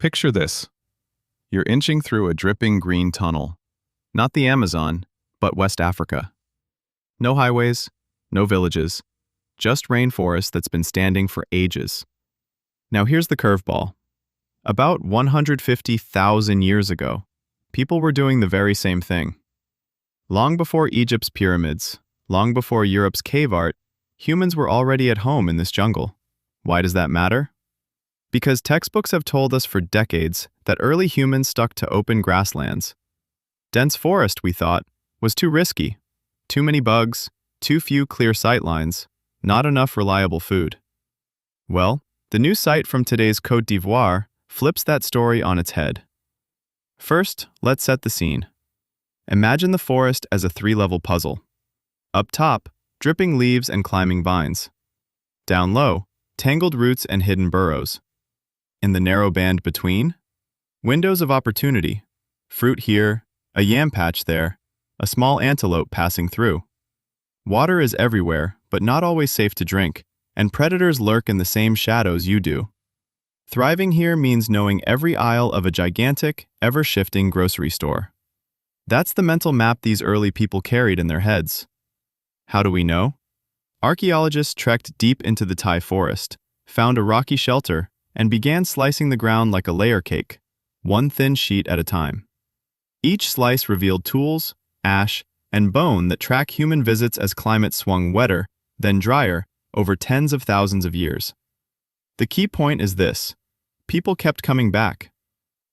Picture this. You're inching through a dripping green tunnel. Not the Amazon, but West Africa. No highways, no villages, just rainforest that's been standing for ages. Now here's the curveball. About 150,000 years ago, people were doing the very same thing. Long before Egypt's pyramids, long before Europe's cave art, humans were already at home in this jungle. Why does that matter? Because textbooks have told us for decades that early humans stuck to open grasslands. Dense forest, we thought, was too risky. Too many bugs, too few clear sightlines, not enough reliable food. Well, the new site from today's Côte d'Ivoire flips that story on its head. First, let's set the scene. Imagine the forest as a three-level puzzle. Up top, dripping leaves and climbing vines. Down low, tangled roots and hidden burrows. In the narrow band between, windows of opportunity. Fruit here, a yam patch there, a small antelope passing through. Water is everywhere, but not always safe to drink, and predators lurk in the same shadows you do. Thriving here means knowing every aisle of a gigantic, ever-shifting grocery store. That's the mental map these early people carried in their heads. How do we know? Archaeologists trekked deep into the Thai forest, found a rocky shelter, and began slicing the ground like a layer cake, one thin sheet at a time. Each slice revealed tools, ash, and bone that track human visits as climate swung wetter, then drier, over tens of thousands of years. The key point is this: people kept coming back.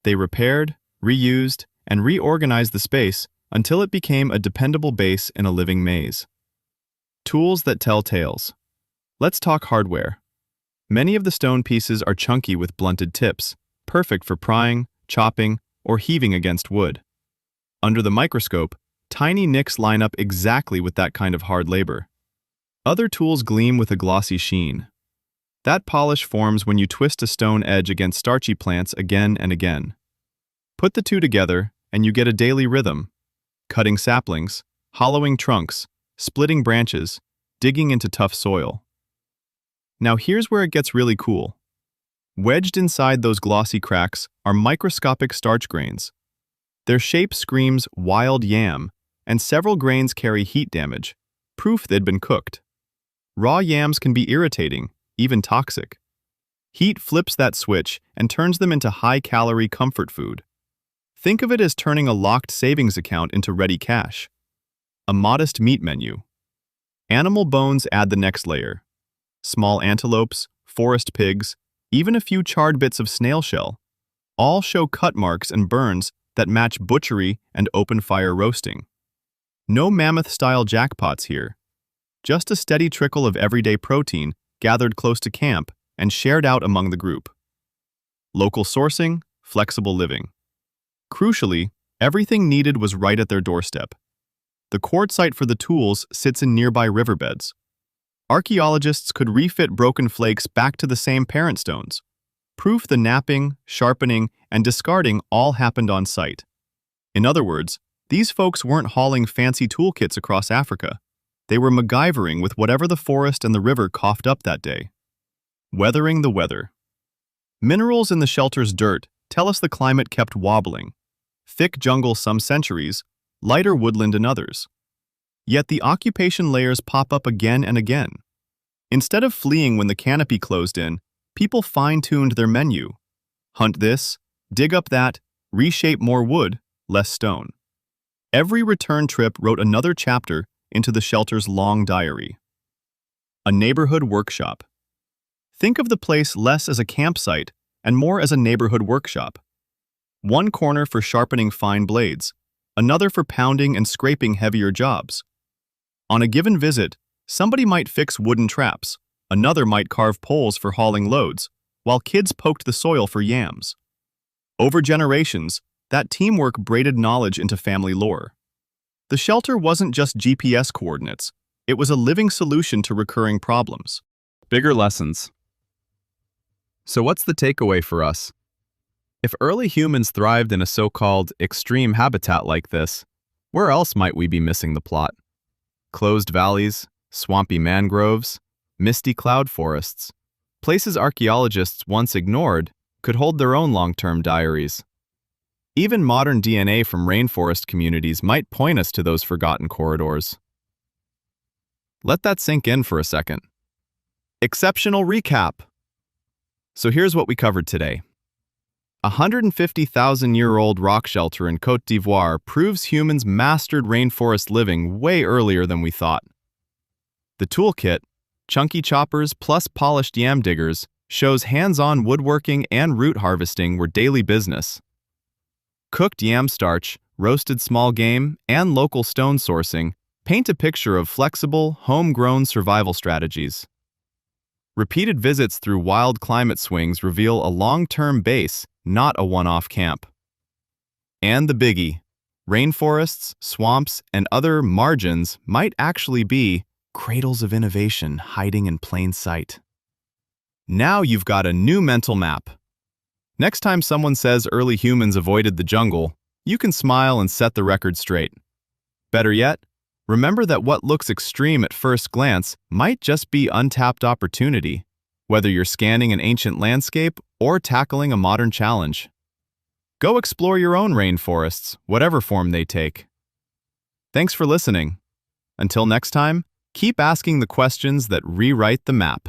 They repaired, reused, and reorganized the space until it became a dependable base in a living maze. Tools that tell tales. Let's talk hardware. Many of the stone pieces are chunky with blunted tips, perfect for prying, chopping, or heaving against wood. Under the microscope, tiny nicks line up exactly with that kind of hard labor. Other tools gleam with a glossy sheen. That polish forms when you twist a stone edge against starchy plants again and again. Put the two together, and you get a daily rhythm: cutting saplings, hollowing trunks, splitting branches, digging into tough soil. Now here's where it gets really cool. Wedged inside those glossy cracks are microscopic starch grains. Their shape screams wild yam, and several grains carry heat damage, proof they'd been cooked. Raw yams can be irritating, even toxic. Heat flips that switch and turns them into high-calorie comfort food. Think of it as turning a locked savings account into ready cash. A modest meat menu. Animal bones add the next layer. Small antelopes, forest pigs, even a few charred bits of snail shell, all show cut marks and burns that match butchery and open-fire roasting. No mammoth-style jackpots here. Just a steady trickle of everyday protein gathered close to camp and shared out among the group. Local sourcing, flexible living. Crucially, everything needed was right at their doorstep. The quartzite for the tools sits in nearby riverbeds. Archaeologists could refit broken flakes back to the same parent stones. Proof the knapping, sharpening, and discarding all happened on site. In other words, these folks weren't hauling fancy toolkits across Africa. They were MacGyvering with whatever the forest and the river coughed up that day. Weathering the weather. Minerals in the shelter's dirt tell us the climate kept wobbling. Thick jungle some centuries, lighter woodland in others. Yet the occupation layers pop up again and again. Instead of fleeing when the canopy closed in, people fine-tuned their menu. Hunt this, dig up that, reshape more wood, less stone. Every return trip wrote another chapter into the shelter's long diary. A neighborhood workshop. Think of the place less as a campsite and more as a neighborhood workshop. One corner for sharpening fine blades, another for pounding and scraping heavier jobs. On a given visit, somebody might fix wooden traps, another might carve poles for hauling loads, while kids poked the soil for yams. Over generations, that teamwork braided knowledge into family lore. The shelter wasn't just GPS coordinates, it was a living solution to recurring problems. Bigger lessons. So what's the takeaway for us? If early humans thrived in a so-called extreme habitat like this, where else might we be missing the plot? Closed valleys, swampy mangroves, misty cloud forests, places archaeologists once ignored could hold their own long-term diaries. Even modern DNA from rainforest communities might point us to those forgotten corridors. Let that sink in for a second. Exceptional recap! So here's what we covered today. A 150,000-year-old rock shelter in Côte d'Ivoire proves humans mastered rainforest living way earlier than we thought. The toolkit, chunky choppers plus polished yam diggers, shows hands-on woodworking and root harvesting were daily business. Cooked yam starch, roasted small game, and local stone sourcing paint a picture of flexible, homegrown survival strategies. Repeated visits through wild climate swings reveal a long-term base, not a one-off camp. And the biggie, rainforests, swamps, and other margins might actually be cradles of innovation hiding in plain sight. Now you've got a new mental map. Next time someone says early humans avoided the jungle, you can smile and set the record straight. Better yet, remember that what looks extreme at first glance might just be untapped opportunity, whether you're scanning an ancient landscape or tackling a modern challenge. Go explore your own rainforests, whatever form they take. Thanks for listening. Until next time, keep asking the questions that rewrite the map.